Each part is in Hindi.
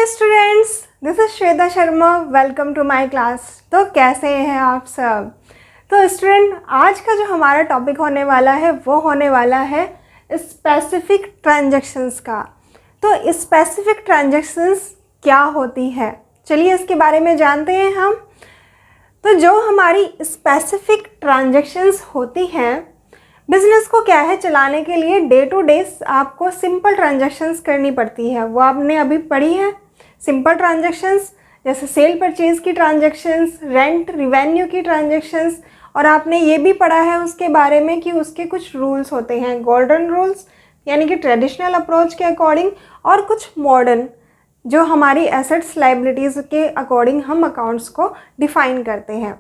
Hello students, this is Shweta Sharma. Welcome to my class. तो कैसे हैं आप सब? तो स्टूडेंट, आज का जो हमारा टॉपिक होने वाला है वो होने वाला है स्पेसिफिक ट्रांजैक्शंस का। तो स्पेसिफिक ट्रांजैक्शंस क्या होती है, चलिए इसके बारे में जानते हैं हम। तो जो हमारी स्पेसिफिक ट्रांजैक्शंस होती हैं, बिजनेस को क्या है चलाने के लिए डे टू डे आपको सिंपल ट्रांजैक्शंस करनी पड़ती है। वो आपने अभी पढ़ी है, सिंपल ट्रांजैक्शंस जैसे सेल परचेज की ट्रांजैक्शंस, रेंट रिवेन्यू की ट्रांजैक्शंस, और आपने ये भी पढ़ा है उसके बारे में कि उसके कुछ रूल्स होते हैं, गोल्डन रूल्स यानी कि ट्रेडिशनल अप्रोच के अकॉर्डिंग, और कुछ मॉडर्न जो हमारी एसेट्स लाइबिलिटीज़ के अकॉर्डिंग हम अकाउंट्स को डिफाइन करते हैं।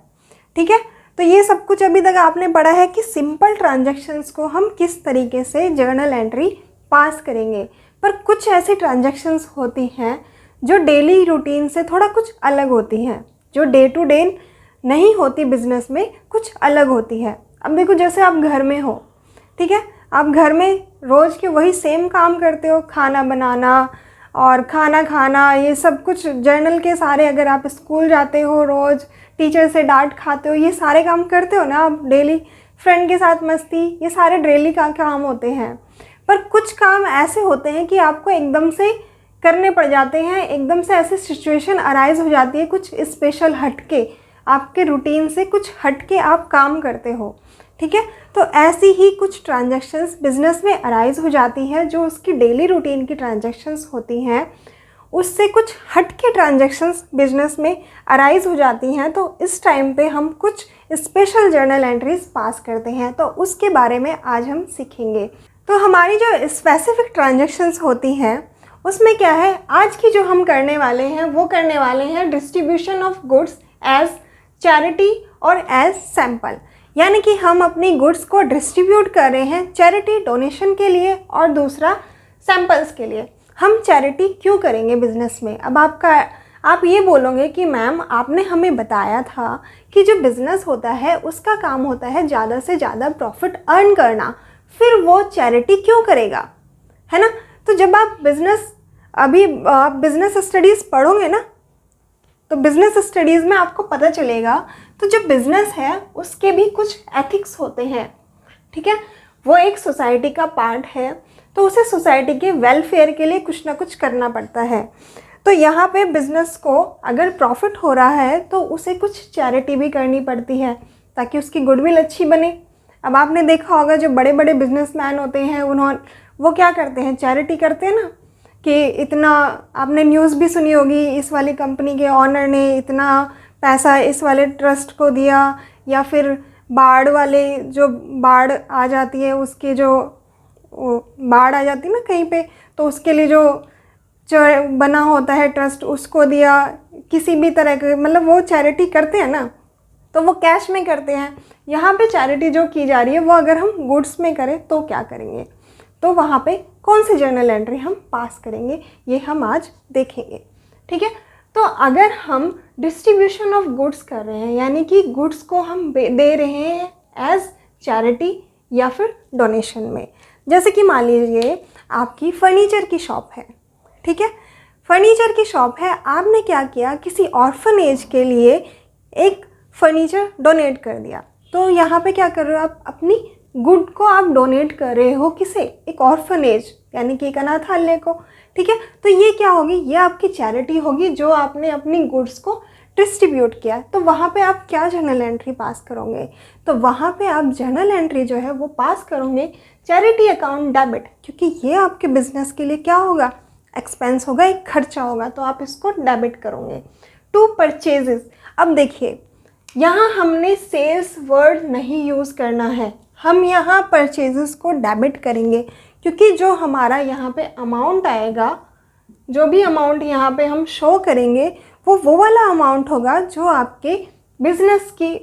ठीक है, तो ये सब कुछ अभी तक आपने पढ़ा है कि सिंपल ट्रांजैक्शंस को हम किस तरीके से जर्नल एंट्री पास करेंगे। पर कुछ ऐसी ट्रांजैक्शंस होती हैं जो डेली रूटीन से थोड़ा कुछ अलग होती हैं, जो डे टू डे नहीं होती बिजनेस में, कुछ अलग होती है। अब देखो, जैसे आप घर में हो, ठीक है, आप घर में रोज़ के वही सेम काम करते हो, खाना बनाना और खाना खाना, ये सब कुछ जर्नल के सारे, अगर आप स्कूल जाते हो रोज़, टीचर से डांट खाते हो, ये सारे काम करते हो ना आप डेली, फ्रेंड के साथ मस्ती, ये सारे डेली का काम होते हैं। पर कुछ काम ऐसे होते हैं कि आपको एकदम से करने पड़ जाते हैं, एकदम से ऐसी सिचुएशन अराइज हो जाती है, कुछ स्पेशल हटके, आपके रूटीन से कुछ हटके आप काम करते हो। ठीक है, तो ऐसी ही कुछ ट्रांजैक्शंस बिजनेस में अराइज हो जाती हैं, जो उसकी डेली रूटीन की ट्रांजैक्शंस होती हैं, उससे कुछ हट के ट्रांजैक्शंस बिजनेस में अराइज हो जाती हैं। तो इस टाइम पे हम कुछ स्पेशल जर्नल एंट्रीज पास करते हैं, तो उसके बारे में आज हम सीखेंगे। तो हमारी जो स्पेसिफिक ट्रांजैक्शंस होती हैं उसमें क्या है, आज की जो हम करने वाले हैं वो करने वाले हैं distribution of goods as charity और एज सैम्पल। यानी कि हम अपनी गुड्स को डिस्ट्रीब्यूट कर रहे हैं चैरिटी डोनेशन के लिए और दूसरा सैम्पल्स के लिए। हम चैरिटी क्यों करेंगे बिजनेस में? अब आप ये बोलोगे कि मैम आपने हमें बताया था कि जो बिज़नेस होता है उसका काम होता है ज़्यादा से ज़्यादा प्रॉफिट अर्न करना, फिर वो चैरिटी क्यों करेगा, है ना? तो जब आप बिज़नेस स्टडीज़ पढ़ोगे ना, तो बिज़नेस स्टडीज़ में आपको पता चलेगा, तो जो बिज़नेस है उसके भी कुछ एथिक्स होते हैं। ठीक है, वो एक सोसाइटी का पार्ट है, तो उसे सोसाइटी के वेलफेयर के लिए कुछ ना कुछ करना पड़ता है। तो यहाँ पे बिज़नेस को अगर प्रॉफिट हो रहा है तो उसे कुछ चैरिटी भी करनी पड़ती है ताकि उसकी गुडविल अच्छी बने। अब आपने देखा होगा जो बड़े बड़े बिजनेसमैन होते हैं वो क्या करते हैं, चैरिटी करते हैं ना, कि इतना, आपने न्यूज़ भी सुनी होगी, इस वाली कंपनी के ऑनर ने इतना पैसा इस वाले ट्रस्ट को दिया, या फिर बाढ़ आ जाती है, उसके जो बाढ़ आ जाती है ना कहीं पे, तो उसके लिए जो बना होता है ट्रस्ट उसको दिया, किसी भी तरह के, मतलब वो चैरिटी करते हैं ना, तो वो कैश में करते हैं। यहाँ पे चैरिटी जो की जा रही है वो अगर हम गुड्स में करें तो क्या करेंगे, तो वहाँ पे कौन सी जर्नल एंट्री हम पास करेंगे, ये हम आज देखेंगे। ठीक है, तो अगर हम डिस्ट्रीब्यूशन ऑफ गुड्स कर रहे हैं, यानी कि गुड्स को हम दे रहे हैं एज चैरिटी या फिर डोनेशन में, जैसे कि मान लीजिए आपकी फर्नीचर की शॉप है। ठीक है, फर्नीचर की शॉप है, आपने क्या किया, किसी ऑर्फनेज के लिए एक फर्नीचर डोनेट कर दिया। तो यहाँ पे क्या कर रहे हो आप, अपनी गुड को आप डोनेट कर रहे हो किसे, एक ऑर्फनेज यानी कि एक अनाथालय को। ठीक है, तो ये क्या होगी, ये आपकी चैरिटी होगी जो आपने अपनी गुड्स को डिस्ट्रीब्यूट किया। तो वहाँ पे आप क्या जर्नल एंट्री पास करोगे, तो वहाँ पे आप जर्नल एंट्री जो है वो पास करोगे चैरिटी अकाउंट डेबिट, क्योंकि ये आपके बिजनेस के लिए क्या होगा, एक्सपेंस होगा, एक खर्चा होगा, तो आप इसको डेबिट करोगे। टू परचेजेस, अब देखिए यहाँ हमने सेल्स वर्ड नहीं यूज़ करना है, हम यहाँ परचेजेस को डेबिट करेंगे, क्योंकि जो हमारा यहाँ पे अमाउंट आएगा, जो भी अमाउंट यहाँ पे हम शो करेंगे वो वाला अमाउंट होगा जो आपके बिजनेस की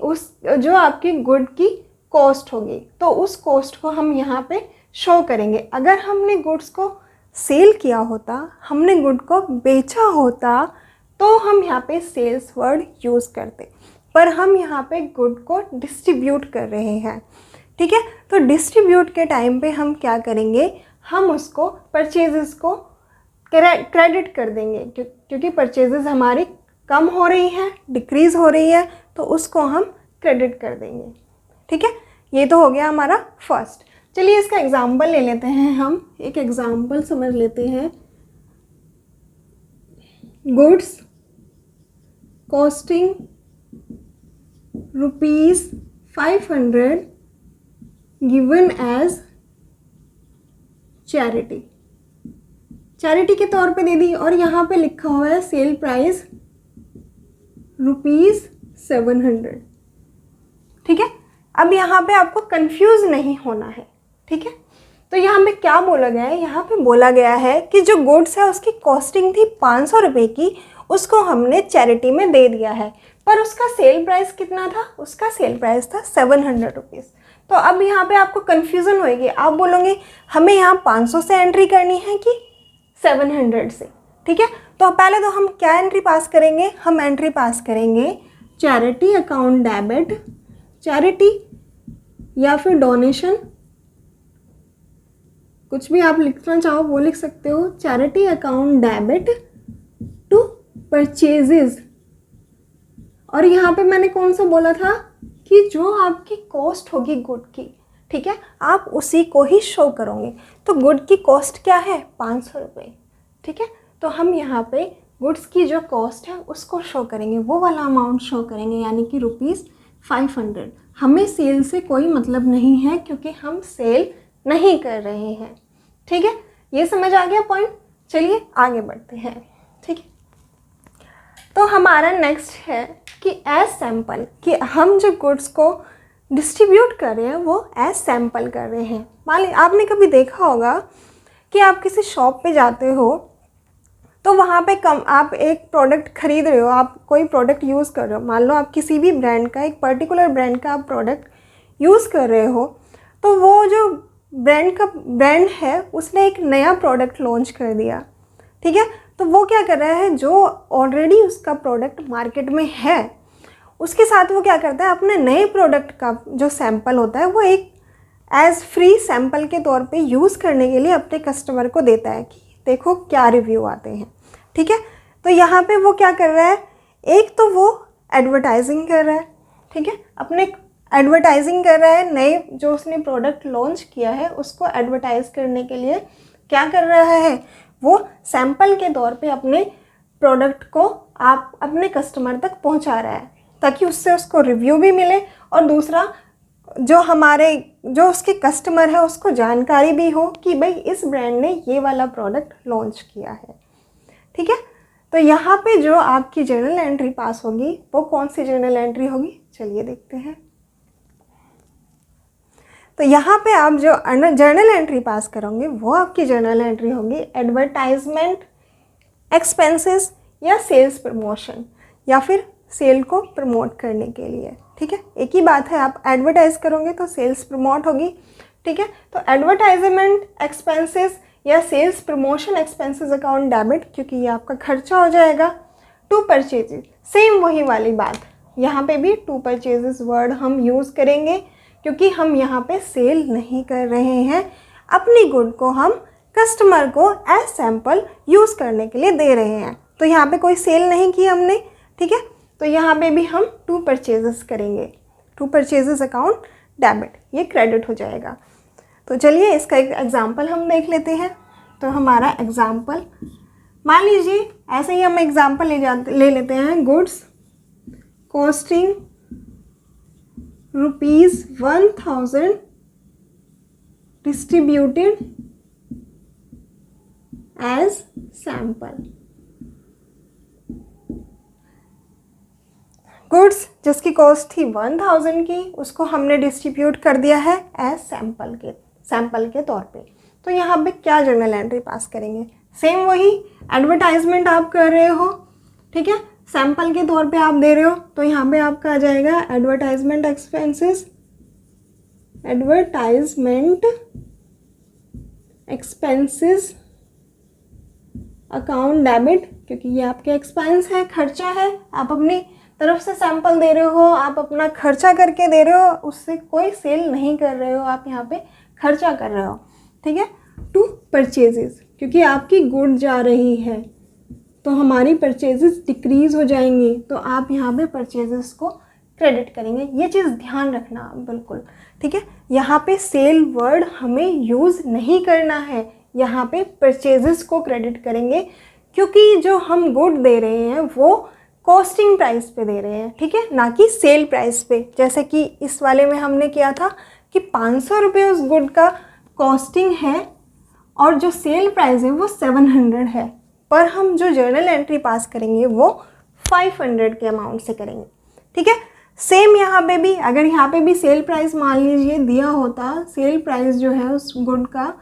जो आपकी गुड की कॉस्ट होगी, तो उस कॉस्ट को हम यहाँ पे शो करेंगे। अगर हमने गुड्स को सेल किया होता, हमने गुड को बेचा होता, तो हम यहाँ पे सेल्स वर्ड यूज़ करते, पर हम यहाँ पे गुड को डिस्ट्रीब्यूट कर रहे हैं। ठीक है, तो डिस्ट्रीब्यूट के टाइम पे हम क्या करेंगे, हम उसको परचेजेस को क्रेडिट कर देंगे क्योंकि परचेजेस हमारी कम हो रही हैं, डिक्रीज़ हो रही है, तो उसको हम क्रेडिट कर देंगे। ठीक है, ये तो हो गया हमारा फर्स्ट। चलिए इसका एग्जाम्पल ले लेते हैं, हम एक एग्जाम्पल समझ लेते हैं। Goods costing ₹500 given as charity के तौर पे दे दी, और यहाँ पे लिखा हुआ है सेल प्राइस ₹700। ठीक है, अब यहाँ पे आपको कंफ्यूज नहीं होना है। ठीक है, तो यहाँ पे क्या बोला गया है, यहाँ पे बोला गया है कि जो गुड्स है उसकी कॉस्टिंग थी 500 रुपये की, उसको हमने चैरिटी में दे दिया है, पर उसका सेल प्राइस कितना था, उसका सेल प्राइस था 700 रुपीज़। तो अब यहाँ पे आपको कन्फ्यूज़न होएगी, आप बोलोगे हमें यहाँ 500 से एंट्री करनी है कि 700 से। ठीक है, तो पहले तो हम क्या एंट्री पास करेंगे, हम एंट्री पास करेंगे चैरिटी अकाउंट डेबिट, चैरिटी या फिर डोनेशन, कुछ भी आप लिखना चाहो वो लिख सकते हो। Charity account debit to purchases, और यहाँ पे मैंने कौन सा बोला था कि जो आपकी कॉस्ट होगी गुड की, ठीक है, आप उसी को ही शो करोगे। तो गुड की कॉस्ट क्या है, 500 रुपये। ठीक है, तो हम यहाँ पे गुड्स की जो कॉस्ट है उसको शो करेंगे, वो वाला अमाउंट शो करेंगे, यानी कि ₹500। हमें सेल से कोई मतलब नहीं है क्योंकि हम सेल नहीं कर रहे हैं। ठीक है, ये समझ आ गया पॉइंट। चलिए आगे बढ़ते हैं। ठीक है, तो हमारा नेक्स्ट है कि एज सैम्पल, कि हम जो गुड्स को डिस्ट्रीब्यूट कर रहे हैं वो एज सैम्पल कर रहे हैं। मान लीजिए आपने कभी देखा होगा कि आप किसी शॉप पे जाते हो तो वहाँ पे आप एक प्रोडक्ट खरीद रहे हो, आप कोई प्रोडक्ट यूज़ कर रहे हो, मान लो आप किसी भी ब्रांड का, एक पर्टिकुलर ब्रांड का आप प्रोडक्ट यूज़ कर रहे हो, तो वो जो ब्रांड है उसने एक नया प्रोडक्ट लॉन्च कर दिया। ठीक है, तो वो क्या कर रहा है, जो ऑलरेडी उसका प्रोडक्ट मार्केट में है उसके साथ वो क्या करता है, अपने नए प्रोडक्ट का जो सैंपल होता है वो एक एज फ्री सैंपल के तौर पे यूज़ करने के लिए अपने कस्टमर को देता है कि देखो क्या रिव्यू आते हैं। ठीक है, तो यहाँ पे वो क्या कर रहा है, एक तो वो एडवर्टाइजिंग कर रहा है। ठीक है, अपने एडवर्टाइजिंग कर रहा है, नए जो उसने प्रोडक्ट लॉन्च किया है उसको एडवर्टाइज करने के लिए क्या कर रहा है, वो सैंपल के तौर पे अपने प्रोडक्ट को आप अपने कस्टमर तक पहुंचा रहा है ताकि उससे उसको रिव्यू भी मिले, और दूसरा जो उसके कस्टमर है उसको जानकारी भी हो कि भाई इस ब्रांड ने ये वाला प्रोडक्ट लॉन्च किया है। ठीक है, तो यहाँ पे जो आपकी जर्नल एंट्री पास होगी वो कौन सी जर्नल एंट्री होगी, चलिए देखते हैं। तो यहाँ पे आप जो जर्नल एंट्री पास करोगे वो आपकी जर्नल एंट्री होगी एडवर्टाइजमेंट एक्सपेंसेस या सेल्स प्रमोशन, या फिर सेल को प्रमोट करने के लिए। ठीक है, एक ही बात है, आप एडवर्टाइज करोगे तो सेल्स प्रमोट होगी। ठीक है, तो एडवर्टाइजमेंट एक्सपेंसेस या sales promotion expenses account debit, क्योंकि ये आपका खर्चा हो जाएगा। टू परचेजेस, सेम वही वाली बात, यहाँ पे भी टू परचेजेस वर्ड हम यूज़ करेंगे क्योंकि हम यहाँ पे सेल नहीं कर रहे हैं, अपनी गुड को हम कस्टमर को एज सैम्पल यूज़ करने के लिए दे रहे हैं। तो यहाँ पे कोई सेल नहीं की हमने। ठीक है, तो यहाँ पे भी हम टू परचेजेस करेंगे, टू परचेजेस अकाउंट डेबिट, ये क्रेडिट हो जाएगा। तो चलिए इसका एक एग्जांपल हम देख लेते हैं। तो हमारा एग्जांपल, मान लीजिए ऐसे ही हम एग्जांपल ले लेते हैं, goods costing ₹1000 distributed as sample. Goods जिसकी कॉस्ट थी 1000 की, उसको हमने डिस्ट्रीब्यूट कर दिया है एज सैम्पल के तौर पे। तो यहाँ पे क्या जर्नल एंट्री पास करेंगे, सेम वही एडवर्टाइजमेंट आप कर रहे हो। ठीक है, सैम्पल के तौर पे आप दे रहे हो, तो यहाँ पे आपका आ जाएगा एडवर्टाइजमेंट एक्सपेंसेस, अकाउंट डेबिट, क्योंकि ये आपके एक्सपेंस है, खर्चा है, आप अपनी तरफ से सैंपल दे रहे हो, आप अपना खर्चा करके दे रहे हो, उससे कोई सेल नहीं कर रहे हो, आप यहाँ पे खर्चा कर रहे हो। ठीक है, टू परचेजेस, क्योंकि आपकी गुड जा रही है तो हमारी परचेजेस डिक्रीज़ हो जाएंगी, तो आप यहाँ पे परचेजेस को क्रेडिट करेंगे। ये चीज़ ध्यान रखना आप बिल्कुल, ठीक है। यहाँ पे सेल वर्ड हमें यूज़ नहीं करना है, यहाँ पे परचेजेस को क्रेडिट करेंगे, क्योंकि जो हम गुड दे रहे हैं वो कॉस्टिंग प्राइस पे दे रहे हैं, ठीक है, ना कि सेल प्राइस पे। जैसे कि इस वाले में हमने किया था कि 500 रुपये उस गुड का कॉस्टिंग है और जो सेल प्राइस है वो 700 है, पर हम जो जर्नल एंट्री पास करेंगे वो 500 के अमाउंट से करेंगे, ठीक है। सेम यहाँ पे भी, अगर यहाँ पे भी सेल प्राइस मान लीजिए दिया होता, सेल प्राइस जो है उस गुड का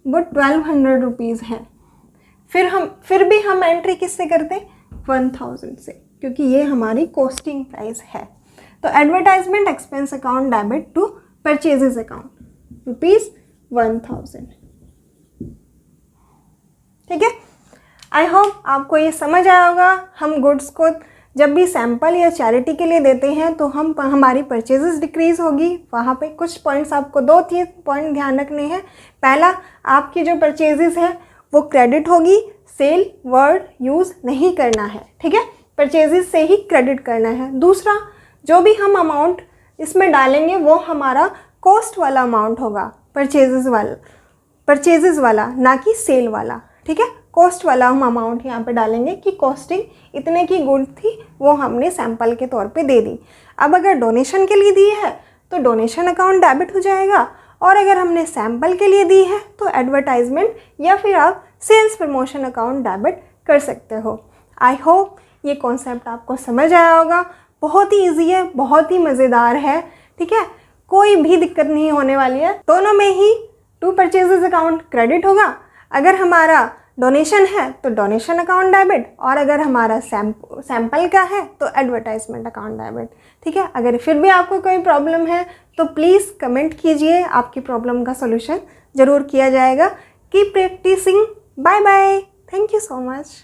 वो 1200 रुपीज़ है, फिर भी हम एंट्री किससे करते, 1000 से, क्योंकि ये हमारी कॉस्टिंग प्राइस है। तो advertisement expense account debit to purchases account ₹1000, ठीक है। आई होप आपको ये समझ आया होगा। हम गुड्स को जब भी सैंपल या चैरिटी के लिए देते हैं तो हमारी परचेजेस डिक्रीज़ होगी। वहाँ पे कुछ पॉइंट्स आपको 2-3 पॉइंट ध्यान रखने हैं। पहला, आपकी जो परचेजेस है वो क्रेडिट होगी, सेल वर्ड यूज़ नहीं करना है, ठीक है, परचेजेस से ही क्रेडिट करना है। दूसरा, जो भी हम अमाउंट इसमें डालेंगे वो हमारा कॉस्ट वाला अमाउंट होगा, परचेजेस वाला, ना कि सेल वाला, ठीक है। कॉस्ट वाला हम अमाउंट यहाँ पे डालेंगे कि कॉस्टिंग इतने की गुड थी, वो हमने सैंपल के तौर पे दे दी। अब अगर डोनेशन के लिए दी है तो डोनेशन अकाउंट डेबिट हो जाएगा, और अगर हमने सैंपल के लिए दी है तो एडवर्टाइजमेंट या फिर आप सेल्स प्रमोशन अकाउंट डेबिट कर सकते हो। आई होप ये कॉन्सेप्ट आपको समझ आया होगा। बहुत ही ईजी है, बहुत ही मज़ेदार है, ठीक है, कोई भी दिक्कत नहीं होने वाली है। दोनों में ही टू परचेजेस अकाउंट क्रेडिट होगा, अगर हमारा डोनेशन है तो डोनेशन अकाउंट डेबिट, और अगर हमारा सैंपल का है तो एडवर्टाइजमेंट अकाउंट डेबिट, ठीक है। अगर फिर भी आपको कोई प्रॉब्लम है तो प्लीज़ कमेंट कीजिए, आपकी प्रॉब्लम का सॉल्यूशन ज़रूर किया जाएगा। Keep practicing. Bye bye, thank you so much.